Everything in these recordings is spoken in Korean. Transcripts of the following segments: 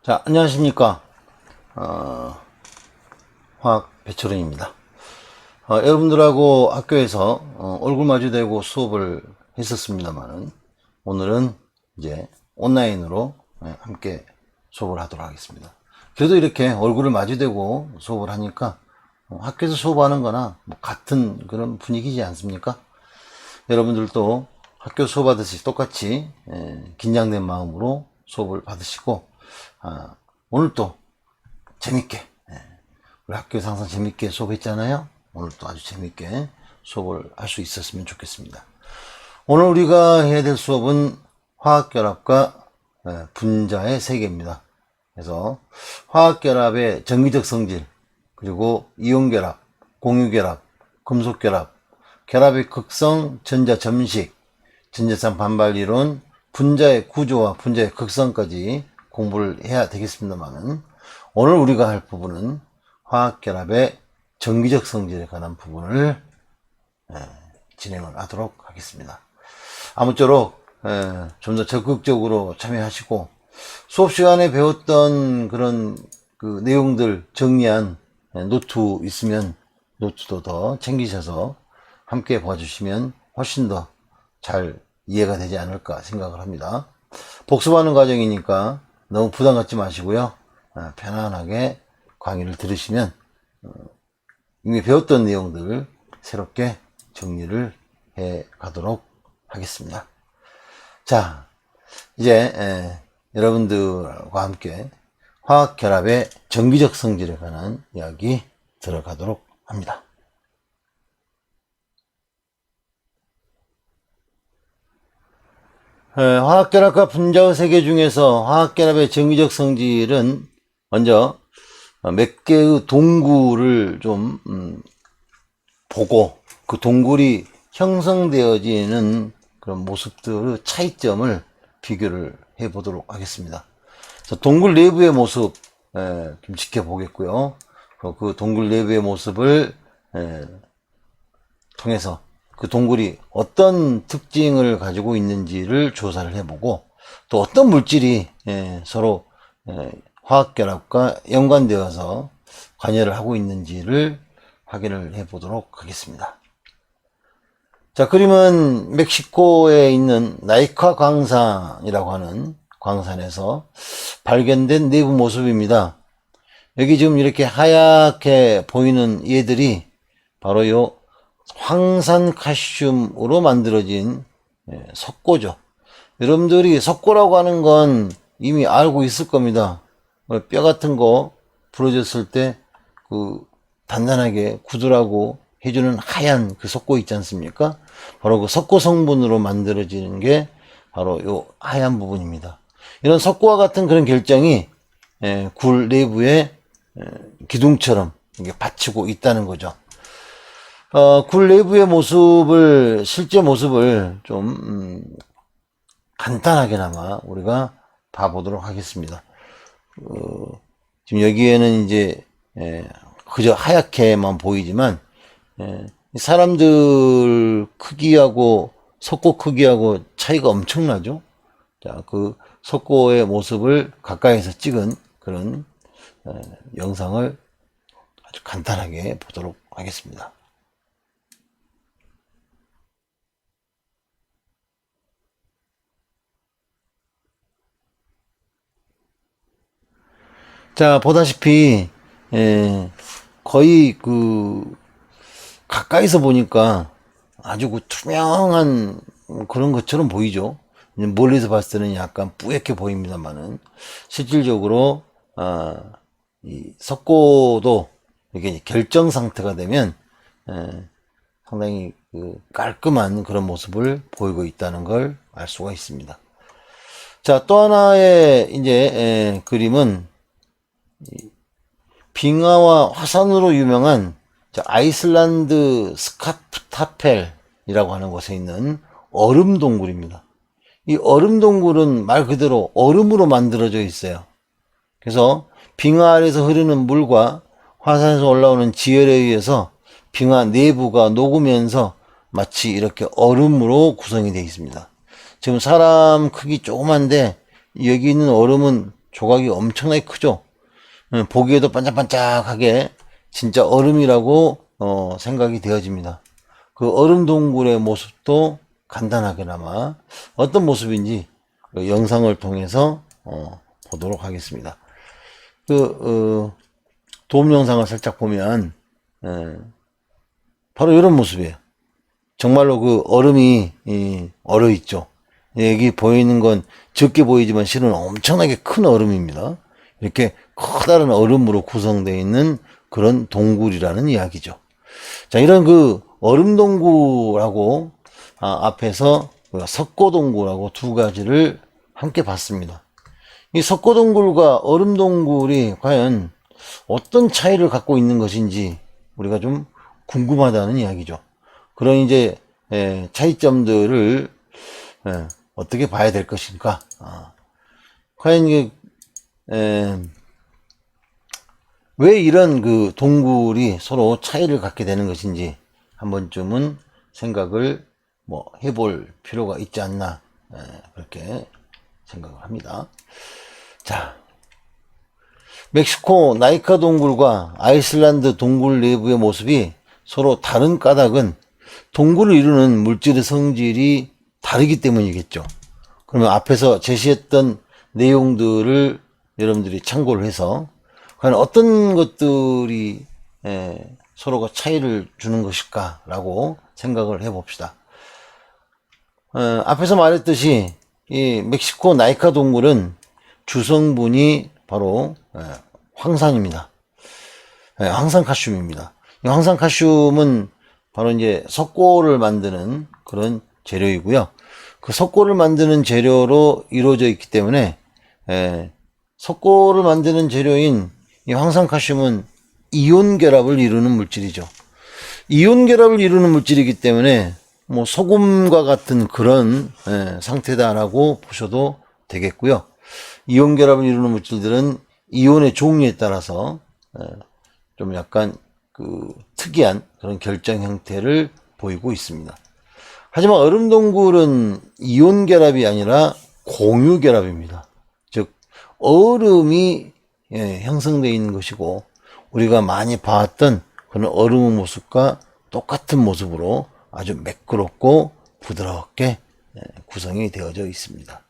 자, 안녕하십니까. 화학 배철원입니다. 여러분들하고 학교에서 얼굴 마주대고 수업을 했었습니다만은 오늘은 이제 온라인으로 함께 수업을 하도록 하겠습니다. 그래도 이렇게 얼굴을 마주대고 수업을 하니까 학교에서 수업하는 거나 뭐 같은 그런 분위기지 않습니까? 여러분들도 학교 수업하듯이 똑같이 긴장된 마음으로 수업을 받으시고 오늘 또 재밌게 우리 학교에서 항상 재밌게 수업했잖아요. 오늘 또 아주 재밌게 수업을 할 수 있었으면 좋겠습니다. 오늘 우리가 해야 될 수업은 화학결합과 분자의 세계입니다. 그래서 화학결합의 전기적 성질, 그리고 이온결합, 공유결합, 금속결합, 결합의 극성, 전자 점식, 전자쌍 반발이론, 분자의 구조와 분자의 극성까지 공부를 해야 되겠습니다만, 오늘 우리가 할 부분은 화학결합의 전기적 성질에 관한 부분을 진행을 하도록 하겠습니다. 아무쪼록 좀 더 적극적으로 참여하시고 수업 시간에 배웠던 그런 그 내용들 정리한 노트 있으면 노트도 더 챙기셔서 함께 봐주시면 훨씬 더 잘 이해가 되지 않을까 생각을 합니다. 복습하는 과정이니까 너무 부담 갖지 마시고요. 편안하게 강의를 들으시면 이미 배웠던 내용들 새롭게 정리를 해 가도록 하겠습니다. 자, 이제 여러분들과 함께 화학결합의 전기적 성질에 관한 이야기 들어가도록 합니다. 화학결합과 분자의 세계 중에서 화학결합의 전기적 성질은 먼저 몇 개의 동굴을 좀 보고 그 동굴이 형성되어지는 그런 모습들의 차이점을 비교를 해 보도록 하겠습니다. 그래서 동굴 내부의 모습 좀 지켜보겠고요. 그 동굴 내부의 모습을 통해서 그 동굴이 어떤 특징을 가지고 있는지를 조사를 해보고 또 어떤 물질이 서로 화학결합과 연관되어서 관여를 하고 있는지를 확인을 해 보도록 하겠습니다. 자, 그림은 멕시코에 있는 나이카 광산이라고 하는 광산에서 발견된 내부 모습입니다. 여기 지금 이렇게 하얗게 보이는 얘들이 바로 요 황산칼슘으로 만들어진 석고죠. 여러분들이 석고라고 하는 건 이미 알고 있을 겁니다. 뼈 같은 거 부러졌을 때 그 단단하게 굳으라고 해주는 하얀 그 석고 있지 않습니까? 바로 그 석고 성분으로 만들어지는 게 바로 요 하얀 부분입니다. 이런 석고와 같은 그런 결정이 굴 내부에 기둥처럼 이게 받치고 있다는 거죠. 굴 내부의 모습을, 실제 모습을 좀, 간단하게나마 우리가 봐보도록 하겠습니다. 지금 여기에는 이제, 그저 하얗게만 보이지만, 사람들 크기하고, 석고 크기하고 차이가 엄청나죠? 자, 그 석고의 모습을 가까이서 찍은 그런, 영상을 아주 간단하게 보도록 하겠습니다. 자, 보다시피 거의 그 가까이서 보니까 아주 그 투명한 그런 것처럼 보이죠. 멀리서 봤을 때는 약간 뿌옇게 보입니다만은 실질적으로 이 석고도 이게 결정 상태가 되면 상당히 그 깔끔한 그런 모습을 보이고 있다는 걸 알 수가 있습니다. 자, 또 하나의 이제 그림은 빙하와 화산으로 유명한 아이슬란드 스카프타펠이라고 하는 곳에 있는 얼음 동굴입니다. 이 얼음 동굴은 말 그대로 얼음으로 만들어져 있어요. 그래서 빙하 아래에서 흐르는 물과 화산에서 올라오는 지열에 의해서 빙하 내부가 녹으면서 마치 이렇게 얼음으로 구성이 되어 있습니다. 지금 사람 크기 조그만데 여기 있는 얼음은 조각이 엄청나게 크죠. 보기에도 반짝반짝하게 진짜 얼음이라고 생각이 되어집니다. 그 얼음 동굴의 모습도 간단하게나마 어떤 모습인지 그 영상을 통해서 보도록 하겠습니다. 도움 영상을 살짝 보면 바로 이런 모습이에요. 정말로 그 얼음이 얼어 있죠. 여기 보이는 건 적게 보이지만 실은 엄청나게 큰 얼음입니다. 이렇게 커다란 얼음으로 구성되어 있는 그런 동굴이라는 이야기죠. 자, 이런 그 얼음 동굴하고 앞에서 석고 동굴하고 두 가지를 함께 봤습니다. 이 석고 동굴과 얼음 동굴이 과연 어떤 차이를 갖고 있는 것인지 우리가 좀 궁금하다는 이야기죠. 그런 이제 차이점들을 어떻게 봐야 될 것인가? 과연 이게 왜 이런 그 동굴이 서로 차이를 갖게 되는 것인지 한 번쯤은 생각을 해볼 필요가 있지 않나 그렇게 생각을 합니다. 자, 멕시코 나이카 동굴과 아이슬란드 동굴 내부의 모습이 서로 다른 까닭은 동굴을 이루는 물질의 성질이 다르기 때문이겠죠. 그러면 앞에서 제시했던 내용들을 여러분들이 참고를 해서 과연 어떤 것들이 서로가 차이를 주는 것일까 라고 생각을 해 봅시다. 앞에서 말했듯이 이 멕시코 나이카 동굴은 주성분이 바로 황산입니다. 황산칼슘입니다. 이 황산칼슘은 바로 이제 석고를 만드는 그런 재료이고요. 그 석고를 만드는 재료로 이루어져 있기 때문에 석고를 만드는 재료인 이 황산칼슘은 이온 결합을 이루는 물질이죠. 이온 결합을 이루는 물질이기 때문에 소금과 같은 그런 상태다라고 보셔도 되겠고요. 이온 결합을 이루는 물질들은 이온의 종류에 따라서 좀 약간 그 특이한 그런 결정 형태를 보이고 있습니다. 하지만 얼음 동굴은 이온 결합이 아니라 공유 결합입니다. 즉 얼음이 형성되어 있는 것이고 우리가 많이 봤던 그런 얼음의 모습과 똑같은 모습으로 아주 매끄럽고 부드럽게 구성이 되어져 있습니다.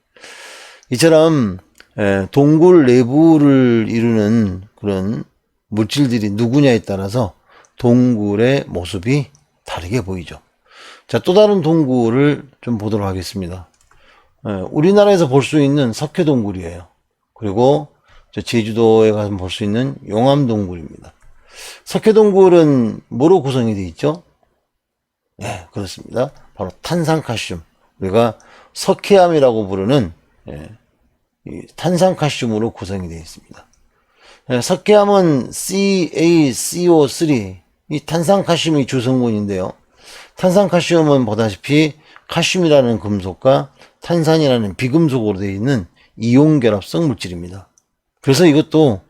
이처럼 동굴 내부를 이루는 그런 물질들이 누구냐에 따라서 동굴의 모습이 다르게 보이죠. 자, 또 다른 동굴을 좀 보도록 하겠습니다. 우리나라에서 볼 수 있는 석회동굴이에요. 그리고 제주도에 가서 볼 수 있는 용암동굴입니다. 석회동굴은 뭐로 구성이 되어 있죠? 네, 그렇습니다. 바로 탄산칼슘. 우리가 석회암이라고 부르는 이 탄산칼슘으로 구성이 되어 있습니다. 석회암은 CaCO3, 이 탄산칼슘이 주성분인데요. 탄산칼슘은 보다시피 칼슘이라는 금속과 탄산이라는 비금속으로 되어 있는 이온결합성 물질입니다. 그래서 이것도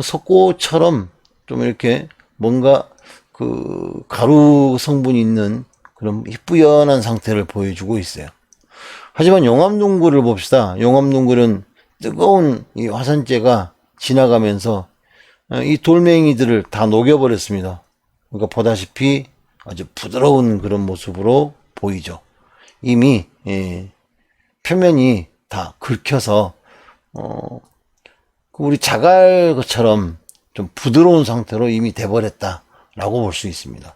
석고처럼 좀 이렇게 뭔가 그 가루 성분이 있는 그런 희뿌연한 상태를 보여주고 있어요. 하지만 용암동굴을 봅시다. 용암동굴은 뜨거운 이 화산재가 지나가면서 이 돌멩이들을 다 녹여버렸습니다. 그러니까 보다시피 아주 부드러운 그런 모습으로 보이죠. 이미 표면이 다 긁혀서 우리 자갈처럼 좀 부드러운 상태로 이미 돼버렸다라고 볼 수 있습니다.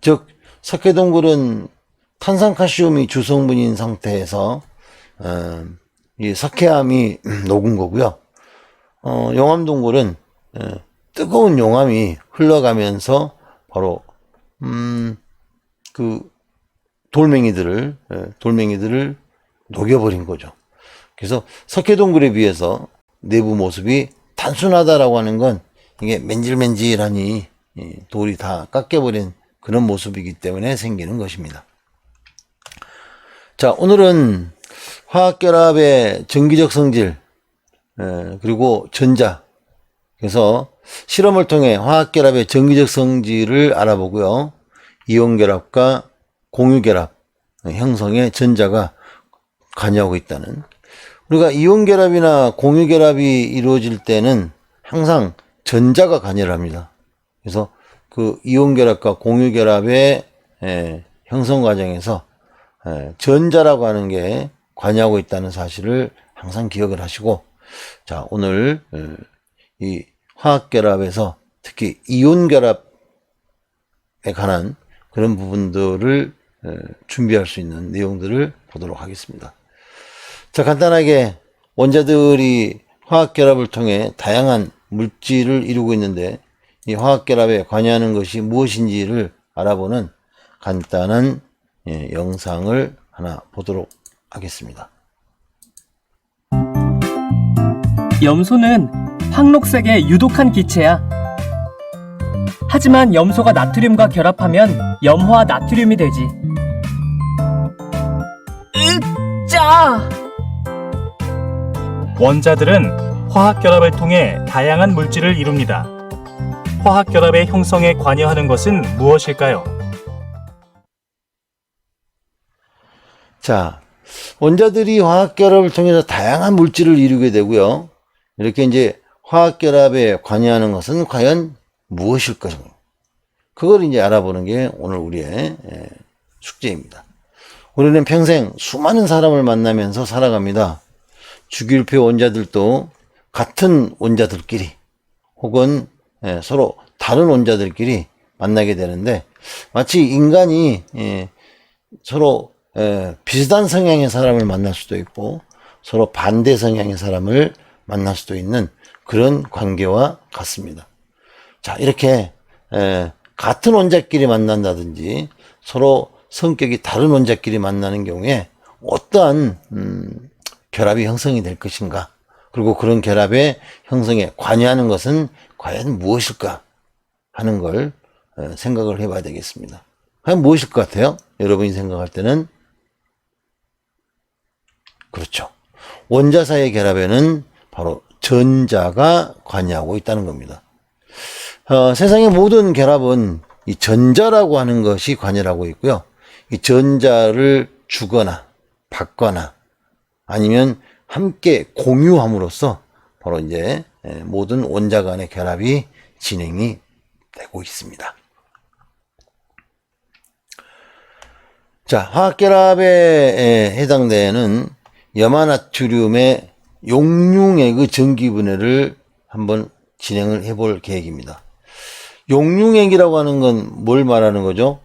즉 석회동굴은 탄산칼슘이 주성분인 상태에서 이 석회암이 녹은 거고요. 용암동굴은 뜨거운 용암이 흘러가면서 바로 그 돌멩이들을 녹여버린 거죠. 그래서 석회동굴에 비해서 내부 모습이 단순하다라고 하는 건 이게 맨질맨질하니 돌이 다 깎여버린 그런 모습이기 때문에 생기는 것입니다. 자, 오늘은 화학결합의 전기적 성질 그리고 전자, 그래서 실험을 통해 화학결합의 전기적 성질을 알아보고요. 이온결합과 공유결합 형성에 전자가 관여하고 있다는, 우리가 이온 결합이나 공유 결합이 이루어질 때는 항상 전자가 관여를 합니다. 그래서 그 이온 결합과 공유 결합의 형성 과정에서 전자라고 하는 게 관여하고 있다는 사실을 항상 기억을 하시고, 자, 오늘 이 화학 결합에서 특히 이온 결합에 관한 그런 부분들을 준비할 수 있는 내용들을 보도록 하겠습니다. 자, 간단하게 원자들이 화학 결합을 통해 다양한 물질을 이루고 있는데, 이 화학 결합에 관여하는 것이 무엇인지를 알아보는 간단한 영상을 하나 보도록 하겠습니다. 염소는 황록색의 유독한 기체야. 하지만 염소가 나트륨과 결합하면 염화 나트륨이 되지. 짜! 원자들은 화학 결합을 통해 다양한 물질을 이룹니다. 화학 결합의 형성에 관여하는 것은 무엇일까요? 자, 원자들이 화학 결합을 통해서 다양한 물질을 이루게 되고요. 이렇게 이제 화학 결합에 관여하는 것은 과연 무엇일 것인가? 그걸 이제 알아보는 게 오늘 우리의 숙제입니다. 우리는 평생 수많은 사람을 만나면서 살아갑니다. 주기율표 원자들도 같은 원자들끼리 혹은 서로 다른 원자들끼리 만나게 되는데, 마치 인간이 서로 비슷한 성향의 사람을 만날 수도 있고 서로 반대 성향의 사람을 만날 수도 있는 그런 관계와 같습니다. 자, 이렇게 같은 원자끼리 만난다든지 서로 성격이 다른 원자끼리 만나는 경우에 어떠한 결합이 형성이 될 것인가, 그리고 그런 결합의 형성에 관여하는 것은 과연 무엇일까 하는 걸 생각을 해봐야 되겠습니다. 과연 무엇일 것 같아요? 여러분이 생각할 때는? 그렇죠. 원자 사이의 결합에는 바로 전자가 관여하고 있다는 겁니다. 세상의 모든 결합은 이 전자라고 하는 것이 관여를 하고 있고요. 이 전자를 주거나 받거나 아니면 함께 공유함으로써 바로 이제 모든 원자 간의 결합이 진행이 되고 있습니다. 자, 화학결합에 해당되는 염화나트륨의 용융액의 전기분해를 한번 진행을 해볼 계획입니다. 용융액이라고 하는 건 뭘 말하는 거죠?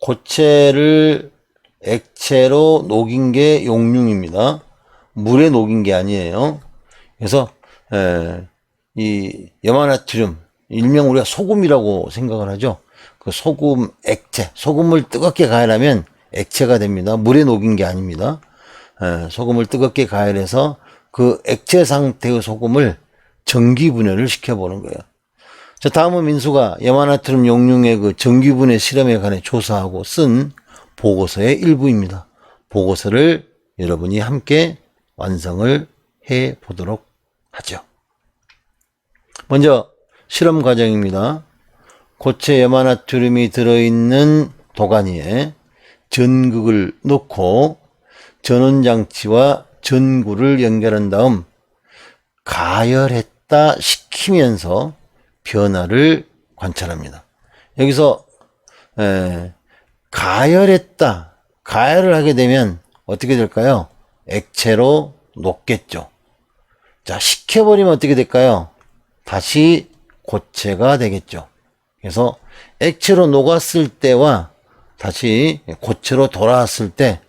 고체를 액체로 녹인 게 용융입니다. 물에 녹인 게 아니에요. 그래서 이 염화나트륨, 일명 우리가 소금이라고 생각을 하죠. 그 소금 액체, 소금을 뜨겁게 가열하면 액체가 됩니다. 물에 녹인 게 아닙니다. 소금을 뜨겁게 가열해서 그 액체 상태의 소금을 전기분해를 시켜보는 거예요. 자, 다음은 민수가 염화나트륨 용융의 그 전기분해 실험에 관해 조사하고 쓴 보고서의 일부입니다. 보고서를 여러분이 함께 완성을 해 보도록 하죠. 먼저 실험 과정입니다. 고체 염화나트륨이 들어있는 도가니에 전극을 넣고 전원장치와 전구를 연결한 다음 가열했다 식히면서 변화를 관찰합니다. 여기서 가열을 하게 되면 어떻게 될까요? 액체로 녹겠죠. 자, 식혀버리면 어떻게 될까요? 다시 고체가 되겠죠. 그래서 액체로 녹았을 때와 다시 고체로 돌아왔을 때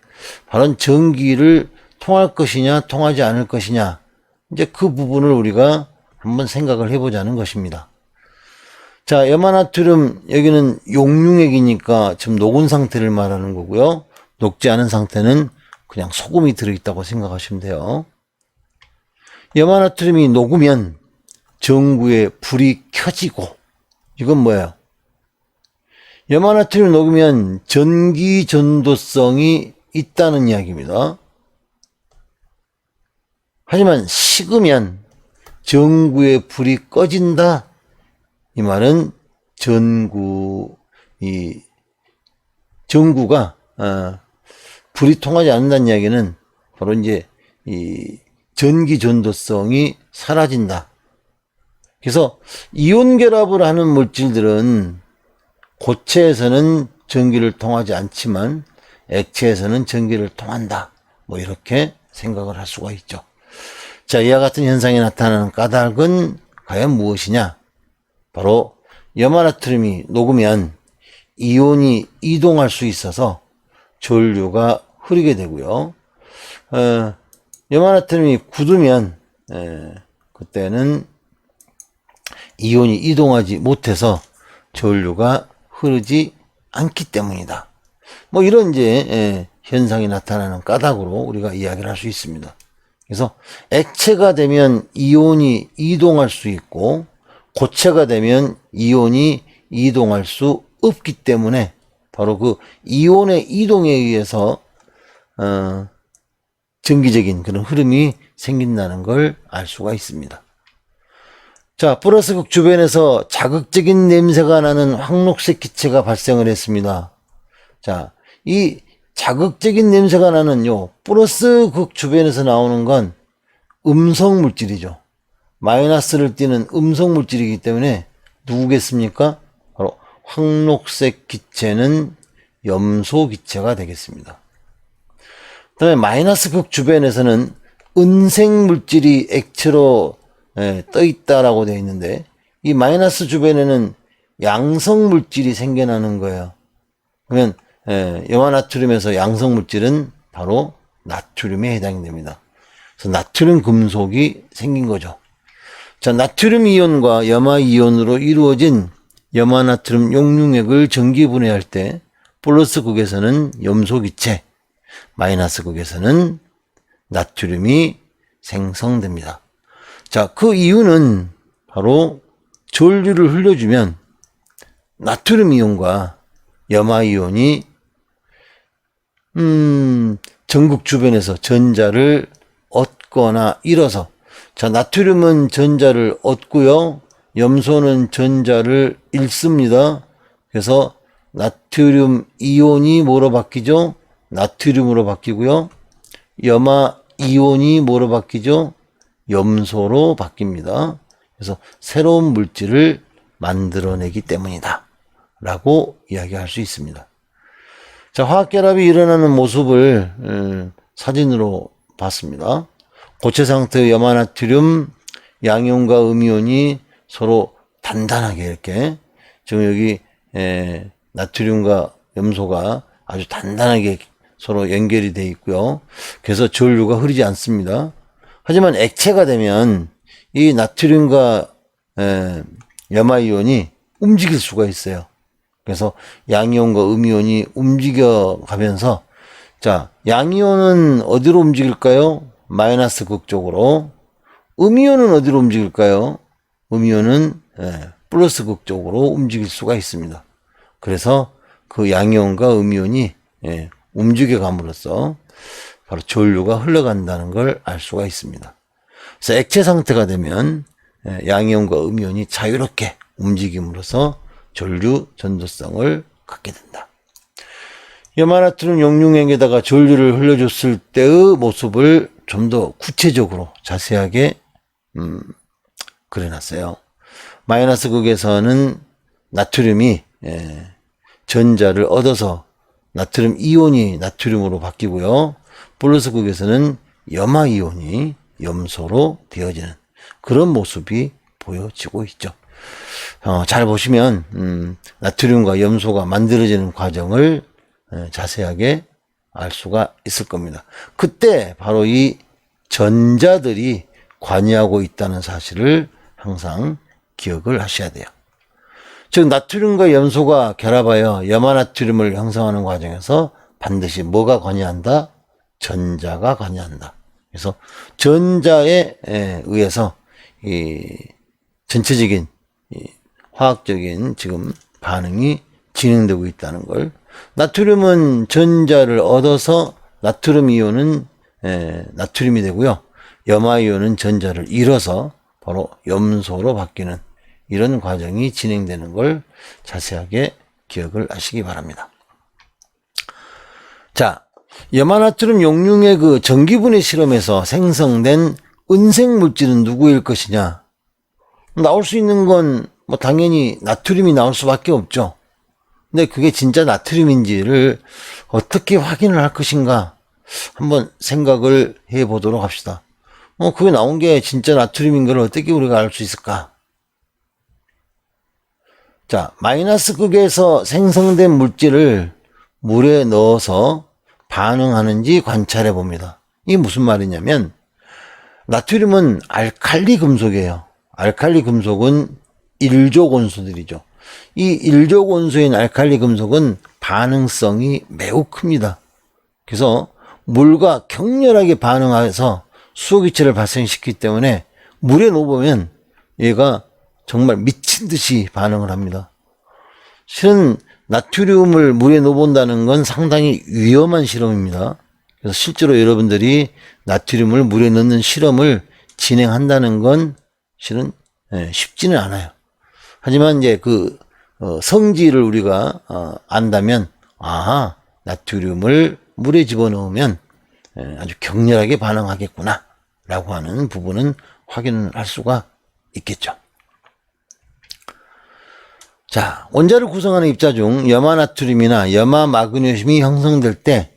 바로 전기를 통할 것이냐 통하지 않을 것이냐, 이제 그 부분을 우리가 한번 생각을 해보자는 것입니다. 자, 염화나트륨, 여기는 용융액이니까 지금 녹은 상태를 말하는 거고요. 녹지 않은 상태는 그냥 소금이 들어있다고 생각하시면 돼요. 염화나트륨이 녹으면 전구에 불이 켜지고, 이건 뭐예요? 염화나트륨이 녹으면 전기 전도성이 있다는 이야기입니다. 하지만 식으면 전구에 불이 꺼진다. 이 말은 전구가 불이 통하지 않는다는 이야기는 바로 이제 이 전기 전도성이 사라진다. 그래서 이온 결합을 하는 물질들은 고체에서는 전기를 통하지 않지만 액체에서는 전기를 통한다. 뭐 이렇게 생각을 할 수가 있죠. 자, 이와 같은 현상이 나타나는 까닭은 과연 무엇이냐? 바로 염화나트륨이 녹으면 이온이 이동할 수 있어서 전류가 흐르게 되고요. 염화나트륨이 굳으면 그때는 이온이 이동하지 못해서 전류가 흐르지 않기 때문이다. 뭐 이런 이제 현상이 나타나는 까닭으로 우리가 이야기를 할 수 있습니다. 그래서 액체가 되면 이온이 이동할 수 있고 고체가 되면 이온이 이동할 수 없기 때문에 바로 그 이온의 이동에 의해서 전기적인 그런 흐름이 생긴다는 걸 알 수가 있습니다. 자, 플러스극 주변에서 자극적인 냄새가 나는 황록색 기체가 발생을 했습니다. 자, 이 자극적인 냄새가 나는 요 플러스극 주변에서 나오는 건 음성 물질이죠. 마이너스를 띠는 음성 물질이기 때문에 누구겠습니까? 바로 황록색 기체는 염소 기체가 되겠습니다. 그 다음에 마이너스 극 주변에서는 은색 물질이 액체로 떠 있다라고 되어 있는데 이 마이너스 주변에는 양성 물질이 생겨나는 거예요. 그러면 염화나트륨에서 양성 물질은 바로 나트륨에 해당이 됩니다. 그래서 나트륨 금속이 생긴 거죠. 자, 나트륨 이온과 염화 이온으로 이루어진 염화나트륨 용융액을 전기 분해할 때 플러스 극에서는 염소 기체, 마이너스 극에서는 나트륨이 생성됩니다. 자, 그 이유는 바로 전류를 흘려주면 나트륨 이온과 염화 이온이 전극 주변에서 전자를 얻거나 잃어서, 자, 나트륨은 전자를 얻고요, 염소는 전자를 잃습니다. 그래서 나트륨 이온이 뭐로 바뀌죠? 나트륨으로 바뀌고요. 염화 이온이 뭐로 바뀌죠? 염소로 바뀝니다. 그래서 새로운 물질을 만들어내기 때문이다 라고 이야기할 수 있습니다. 자, 화학결합이 일어나는 모습을 사진으로 봤습니다. 고체 상태의 염화나트륨 양이온과 음이온이 서로 단단하게 이렇게, 지금 여기 나트륨과 염소가 아주 단단하게 서로 연결이 되어 있고요. 그래서 전류가 흐르지 않습니다. 하지만 액체가 되면 이 나트륨과 염화이온이 움직일 수가 있어요. 그래서 양이온과 음이온이 움직여가면서, 자, 양이온은 어디로 움직일까요? 마이너스 극 쪽으로. 음이온은 어디로 움직일까요? 음이온은 플러스 극 쪽으로 움직일 수가 있습니다. 그래서 그 양이온과 음이온이 움직여감으로써 바로 전류가 흘러간다는 걸 알 수가 있습니다. 그래서 액체 상태가 되면 양이온과 음이온이 자유롭게 움직임으로써 전류 전도성을 갖게 된다. 염화나트륨 용융액에다가 전류를 흘려줬을 때의 모습을 좀 더 구체적으로 자세하게 그려놨어요. 마이너스 극에서는 나트륨이 전자를 얻어서 나트륨 이온이 나트륨으로 바뀌고요. 플러스 극에서는 염화 이온이 염소로 되어지는 그런 모습이 보여지고 있죠. 잘 보시면 나트륨과 염소가 만들어지는 과정을 자세하게 알 수가 있을 겁니다. 그때 바로 이 전자들이 관여하고 있다는 사실을 항상 기억을 하셔야 돼요. 즉 나트륨과 염소가 결합하여 염화나트륨을 형성하는 과정에서 반드시 뭐가 관여한다? 전자가 관여한다. 그래서 전자에 의해서 이 전체적인 화학적인 지금 반응이 진행되고 있다는 걸, 나트륨은 전자를 얻어서 나트륨 이온은 나트륨이 되고요. 염화 이온은 전자를 잃어서 바로 염소로 바뀌는 이런 과정이 진행되는 걸 자세하게 기억을 하시기 바랍니다. 자, 염화나트륨 용융의 그 전기분해 실험에서 생성된 은색 물질은 누구일 것이냐? 나올 수 있는 건 뭐 당연히 나트륨이 나올 수밖에 없죠. 근데 그게 진짜 나트륨인지를 어떻게 확인을 할 것인가? 한번 생각을 해 보도록 합시다. 그게 나온 게 진짜 나트륨인 걸 어떻게 우리가 알 수 있을까? 자, 마이너스 극에서 생성된 물질을 물에 넣어서 반응하는지 관찰해 봅니다. 이게 무슨 말이냐면, 나트륨은 알칼리 금속이에요. 알칼리 금속은 일족 원소들이죠. 이 일족 원소인 알칼리 금속은 반응성이 매우 큽니다. 그래서 물과 격렬하게 반응해서 수소기체를 발생시키기 때문에 물에 넣어보면 얘가 정말 미친 듯이 반응을 합니다. 실은 나트륨을 물에 넣어본다는 건 상당히 위험한 실험입니다. 그래서 실제로 여러분들이 나트륨을 물에 넣는 실험을 진행한다는 건 실은 쉽지는 않아요. 하지만 이제 그 성질을 우리가 안다면, 아하, 나트륨을 물에 집어넣으면 아주 격렬하게 반응하겠구나 라고 하는 부분은 확인을 할 수가 있겠죠. 자, 원자를 구성하는 입자 중 염화나트륨이나 염화마그네슘이 형성될 때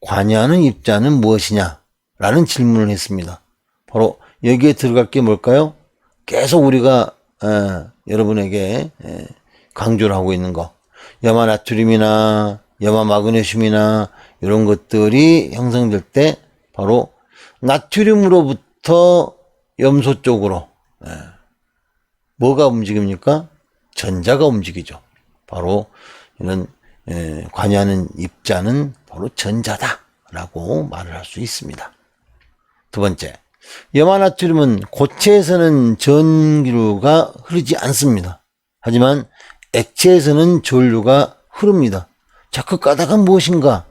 관여하는 입자는 무엇이냐 라는 질문을 했습니다. 바로 여기에 들어갈 게 뭘까요? 계속 우리가 여러분에게 강조를 하고 있는 거, 염화나트륨이나 염화마그네슘이나 이런 것들이 형성될 때 바로 나트륨으로부터 염소 쪽으로 뭐가 움직입니까? 전자가 움직이죠. 바로 이런 관여하는 입자는 바로 전자다라고 말을 할 수 있습니다. 두 번째, 염화나트륨은 고체에서는 전기류가 흐르지 않습니다. 하지만 액체에서는 전류가 흐릅니다. 자, 그 까닭은 무엇인가?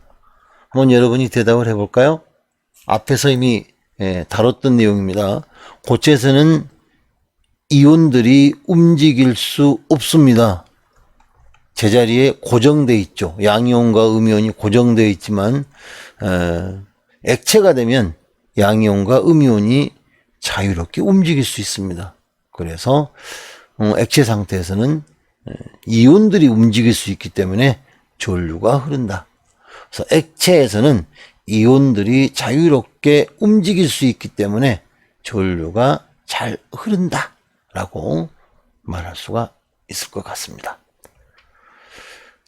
한번 여러분이 대답을 해볼까요? 앞에서 이미 다뤘던 내용입니다. 고체에서는 이온들이 움직일 수 없습니다. 제자리에 고정되어 있죠. 양이온과 음이온이 고정되어 있지만 액체가 되면 양이온과 음이온이 자유롭게 움직일 수 있습니다. 그래서 액체 상태에서는 이온들이 움직일 수 있기 때문에 전류가 흐른다. 그래서 액체에서는 이온들이 자유롭게 움직일 수 있기 때문에 전류가 잘 흐른다 라고 말할 수가 있을 것 같습니다.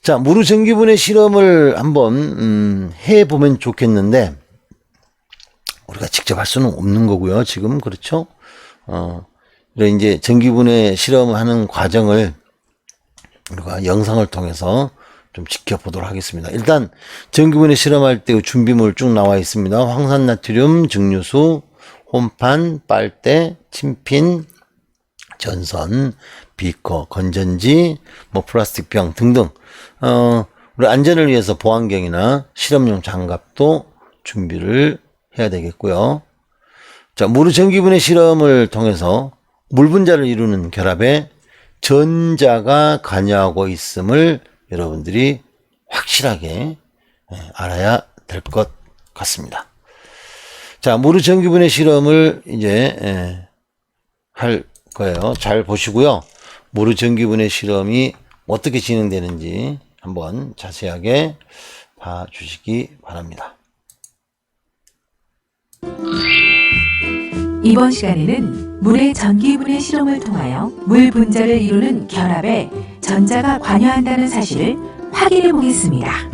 자, 무르 전기분해 실험을 한번 해보면 좋겠는데 우리가 직접 할 수는 없는 거고요. 지금 그렇죠? 이런 이제 전기분해 실험하는 과정을 우리가 영상을 통해서 좀 지켜보도록 하겠습니다. 일단 전기분해 실험할 때 준비물 쭉 나와 있습니다. 황산나트륨, 증류수, 혼판, 빨대, 침핀, 전선, 비커, 건전지, 뭐 플라스틱 병 등등. 우리 안전을 위해서 보안경이나 실험용 장갑도 준비를 해야 되겠고요. 자, 무르 전기분해 실험을 통해서 물 분자를 이루는 결합에 전자가 관여하고 있음을 여러분들이 확실하게 알아야 될 것 같습니다. 자, 무르 전기분해 실험을 이제 할 거예요. 잘 보시고요. 무르 전기분해 실험이 어떻게 진행되는지 한번 자세하게 봐주시기 바랍니다. 이번 시간에는 물의 전기분해 실험을 통하여 물 분자를 이루는 결합에 전자가 관여한다는 사실을 확인해 보겠습니다.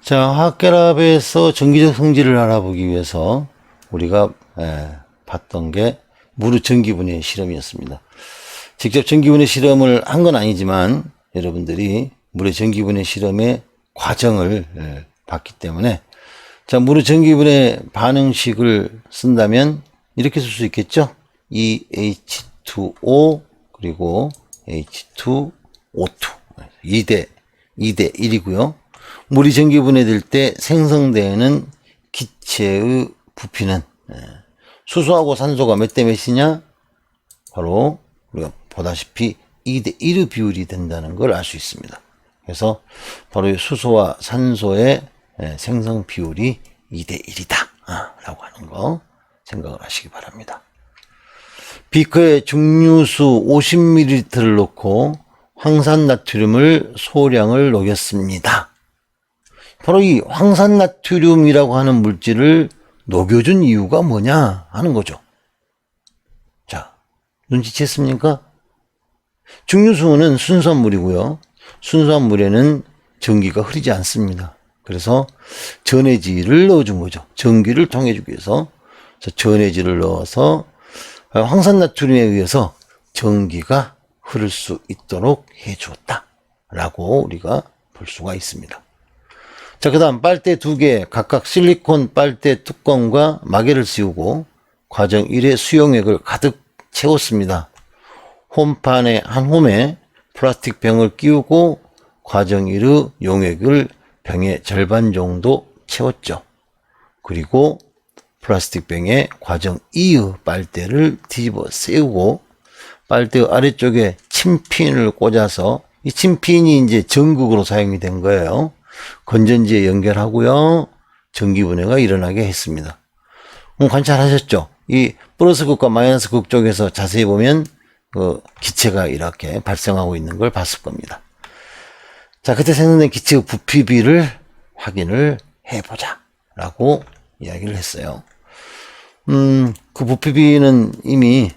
자, 화학결합에서 전기적 성질을 알아보기 위해서 우리가 봤던 게 무르 전기분해 실험이었습니다. 직접 전기분해 실험을 한 건 아니지만 여러분들이 무르 전기분해 실험의 과정을 봤기 때문에, 자, 무르 전기분해 반응식을 쓴다면 이렇게 쓸 수 있겠죠? 이 H2O 그리고 H2O2 2대 1이고요. 물이 전기 분해될 때 생성되는 기체의 부피는 수소하고 산소가 몇 대 몇이냐? 바로 우리가 보다시피 2대 1의 비율이 된다는 걸 알 수 있습니다. 그래서 바로 이 수소와 산소의 생성 비율이 2대 1이다 라고 하는 거 생각을 하시기 바랍니다. 비커에 중류수 50ml를 넣고 황산나트륨을 소량을 녹였습니다. 바로 이 황산나트륨이라고 하는 물질을 녹여준 이유가 뭐냐 하는 거죠. 자, 눈치챘습니까? 중류수는 순수한 물이고요. 순수한 물에는 전기가 흐르지 않습니다. 그래서 전해질을 넣어준 거죠. 전기를 통해주기 위해서 전해질을 넣어서 황산나트륨에 의해서 전기가 흐를 수 있도록 해주었다 라고 우리가 볼 수가 있습니다. 자, 그 다음 빨대 2개 각각 실리콘 빨대 뚜껑과 마개를 씌우고 과정 1의 수용액을 가득 채웠습니다. 홈판에 한 홈에 플라스틱 병을 끼우고 과정 1의 용액을 병의 절반 정도 채웠죠. 그리고 플라스틱 병에 과정 2의 빨대를 뒤집어 세우고 빨대 아래쪽에 침핀을 꽂아서 이 침핀이 이제 전극으로 사용이 된 거예요. 건전지에 연결하고요. 전기분해가 일어나게 했습니다. 관찰하셨죠? 이 플러스 극과 마이너스 극 쪽에서 자세히 보면 그 기체가 이렇게 발생하고 있는 걸 봤을 겁니다. 자, 그때 생성된 기체의 부피비를 확인을 해보자 라고 이야기를 했어요. 그 부피비는 이미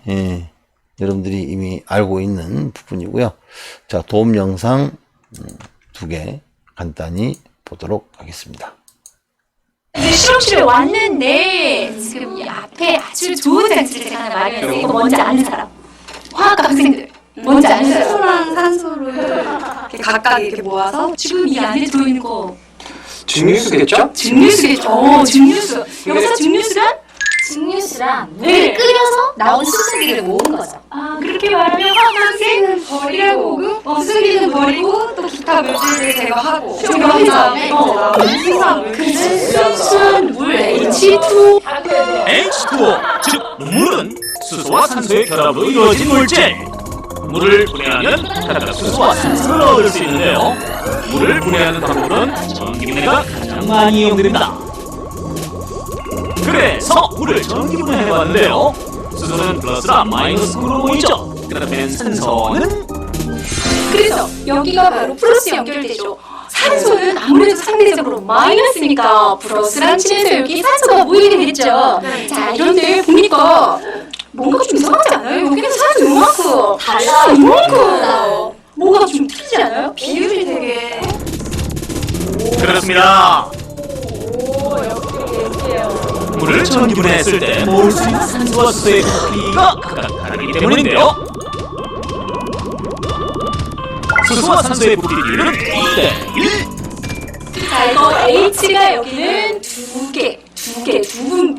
여러분들이 이미 알고 있는 부분이고요. 자, 도움 영상 2개 간단히 보도록 하겠습니다. 이제 실험실에 왔는데 지금 이 앞에 아주 좋은 장치를 제가 하나 마련했어요. 이거 뭔지 아는 사람? 화학과 학생들 뭔지 아는 사람? 수소랑 산소를 이렇게 각각 이렇게 모아서 지금 이 안에 들어있는 거 증류수겠죠? 증류수겠죠. 증류수. 여기서 증류수란? 증류수랑 네. 끓여서 나온 수증기를 모은 거죠. 아, 그렇게 말하면 화학학생 버리고 수증기는 버리고 또 기타 물질을 제거하고 제거한 다음에 생산물 순수한 물 H2O H2O, 즉 물은 수소와 산소의 결합으로 이루어진 물질. 물을 분해하면 각각 수소와 산소를 얻을 수 있는데요. 물을 분해하는 방법은 전기분해가 가장 많이 이용됩니다. 그래서 물을 전기분해해봤는데요. 수소는 플러스라 마이너스로 보이죠. 그렇다면 산소는 그래서 여기가 바로 플러스 연결되죠. 산소는 아무래도 상대적으로 마이너스니까 플러스랑 칠해서 여기 산소가 모이게 되겠죠. 자, 이런데 보니까 뭔가 좀 이상하지 않아요? 여기는 산소 요만큼 달라 이만큼 뭐가 좀 틀리지 않아요? 비율이 되게 그렇습니다. 물을 전기분해했을 때 모을 수 있는 산소와 수소의 부피가 각각 다르기 때문인데요. 수소와 산소의 부피 비율은 2대 1. 자, 이거 H가 여기는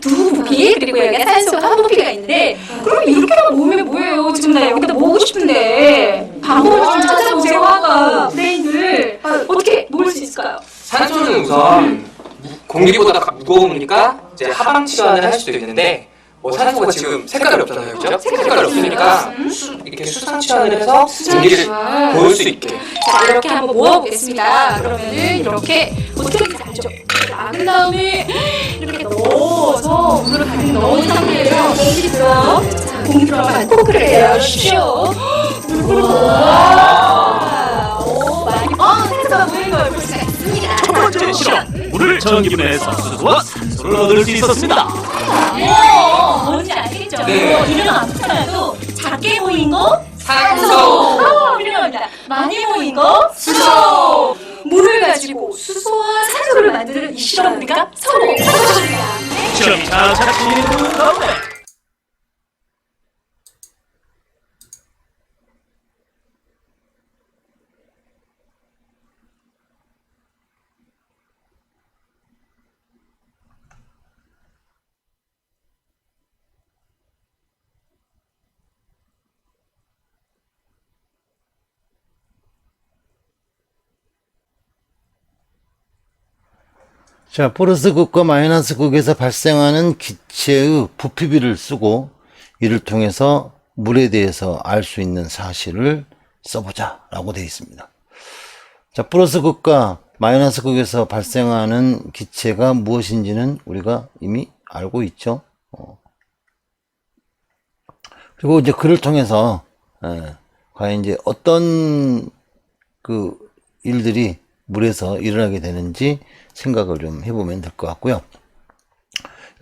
두 부피, 그리고 여기가 산소가 한 부피가 있는데, 그럼 이렇게만 모으면 뭐예요? 지금 나 여기다 모으고 싶은데 방법을 좀 찾아보세요, 화가 브레인을. 어떻게 모을 수 있을까요? 산소는 우선 공기보다 무거우니까 이제 하방 치환을 할 수도 있는데 산소가 지금 색깔이 없잖아요, 그죠? 색깔이 없으니까 이렇게 수상 치환을 해서 공기를 보일 수 있게. 자, 이렇게 한번 모아보겠습니다. 그러면은 이렇게 어떻게 하는지 알죠? 막은 다음에 이렇게 넣어서 물을 가득 넣은 상태에서 공기 들어. 자, 공기 들어가면 코크를 내려주십시오. 물을 와. 오, 많이. 산소가 모이는 걸 볼 수가 있습니다. 첫 번째 실험, 물을 전기분해해서 수소와 산소를 얻을 수 있었습니다. 뭔지 알겠죠? 네. 이름 아무튼 작게 모인 거 산소. 훌륭합니다. 많이 모인 거 수소. 물을 가지고 수소와 산소를 만들 실험 우리가 서로 찾아줍니다. 시험이 차차 풀리는 가운데 자, 플러스 극과 마이너스 극에서 발생하는 기체의 부피비를 쓰고 이를 통해서 물에 대해서 알 수 있는 사실을 써보자 라고 되어 있습니다. 자, 플러스 극과 마이너스 극에서 발생하는 기체가 무엇인지는 우리가 이미 알고 있죠. 그리고 이제 그를 통해서 과연 이제 어떤 그 일들이 물에서 일어나게 되는지 생각을 좀 해보면 될 것 같고요.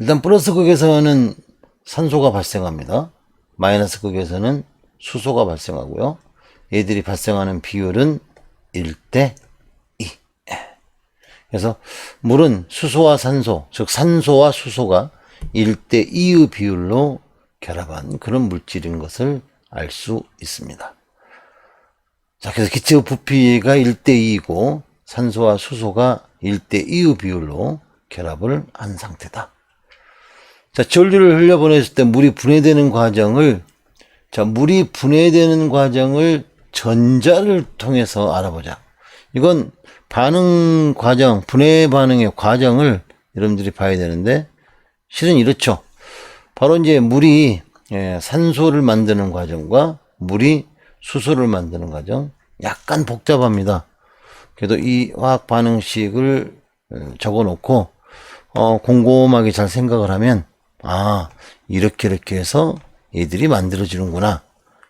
일단 플러스 극에서는 산소가 발생합니다. 마이너스 극에서는 수소가 발생하고요. 얘들이 발생하는 비율은 1대 2. 그래서 물은 수소와 산소, 즉 산소와 수소가 1대 2의 비율로 결합한 그런 물질인 것을 알 수 있습니다. 자, 그래서 기체의 부피가 1대 2이고 산소와 수소가 1대 2의 비율로 결합을 한 상태다. 자, 전류를 흘려보냈을 때 물이 분해되는 과정을, 물이 분해되는 과정을 전자를 통해서 알아보자. 이건 반응 과정, 분해 반응의 과정을 여러분들이 봐야 되는데, 실은 이렇죠. 바로 이제 물이 산소를 만드는 과정과 물이 수소를 만드는 과정, 약간 복잡합니다. 그래도 이 화학 반응식을 적어 놓고 곰곰하게 잘 생각을 하면 이렇게 해서 얘들이 만들어지는구나.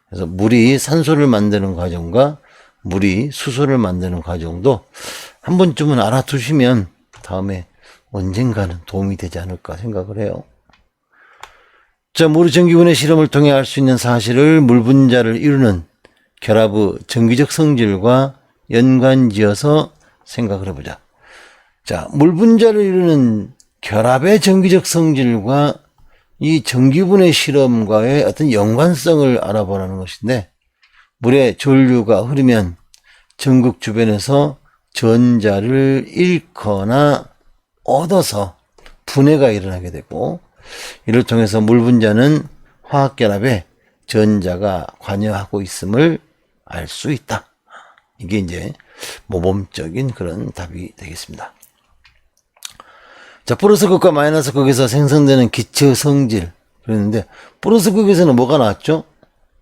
그래서 물이 산소를 만드는 과정과 물이 수소를 만드는 과정도 한 번쯤은 알아두시면 다음에 언젠가는 도움이 되지 않을까 생각을 해요. 자, 물의 전기분해 실험을 통해 알 수 있는 사실을 물 분자를 이루는 결합의 전기적 성질과 연관지어서 생각을 해보자. 자, 물 분자를 이루는 결합의 전기적 성질과 이 전기분해 실험과의 어떤 연관성을 알아보라는 것인데, 물에 전류가 흐르면 전극 주변에서 전자를 잃거나 얻어서 분해가 일어나게 되고, 이를 통해서 물 분자는 화학결합에 전자가 관여하고 있음을 알 수 있다. 이게 이제 모범적인 그런 답이 되겠습니다. 자, 플러스 극과 마이너스 극에서 생성되는 기체의 성질. 그랬는데, 플러스 극에서는 뭐가 나왔죠?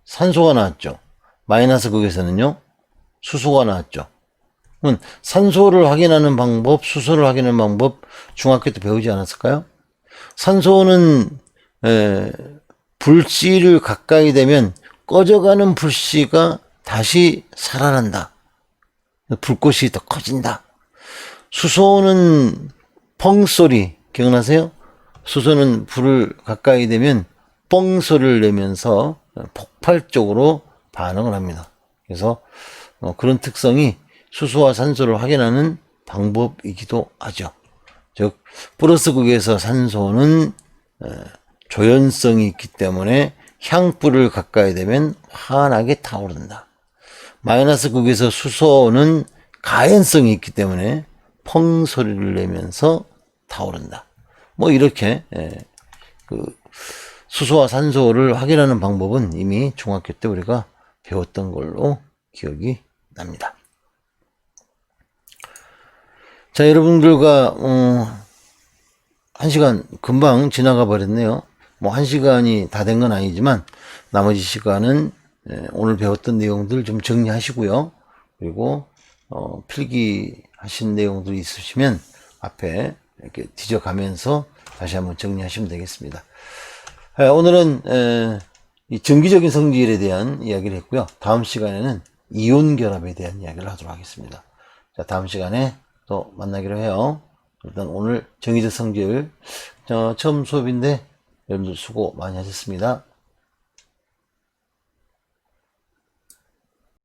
산소가 나왔죠. 마이너스 극에서는요, 수소가 나왔죠. 그럼 산소를 확인하는 방법, 수소를 확인하는 방법, 중학교 때 배우지 않았을까요? 산소는 불씨를 가까이 대면 꺼져가는 불씨가 다시 살아난다. 불꽃이 더 커진다. 수소는 펑소리 기억나세요? 수소는 불을 가까이 대면 뻥소리를 내면서 폭발적으로 반응을 합니다. 그래서 그런 특성이 수소와 산소를 확인하는 방법이기도 하죠. 즉 플러스 극에서 산소는 조연성이 있기 때문에 향불을 가까이 대면 환하게 타오른다. 마이너스 극에서 수소는 가연성이 있기 때문에 펑 소리를 내면서 타오른다. 뭐 이렇게 수소와 산소를 확인하는 방법은 이미 중학교 때 우리가 배웠던 걸로 기억이 납니다. 자, 여러분들과 1시간 금방 지나가 버렸네요. 뭐 1시간이 다 된 건 아니지만 나머지 시간은 오늘 배웠던 내용들 좀 정리하시고요. 그리고 필기하신 내용들이 있으시면 앞에 이렇게 뒤져가면서 다시 한번 정리하시면 되겠습니다. 오늘은 이 전기적인 성질에 대한 이야기를 했고요. 다음 시간에는 이온 결합에 대한 이야기를 하도록 하겠습니다. 자, 다음 시간에 또 만나기로 해요. 일단 오늘 전기적 성질 처음 수업인데 여러분들 수고 많이 하셨습니다.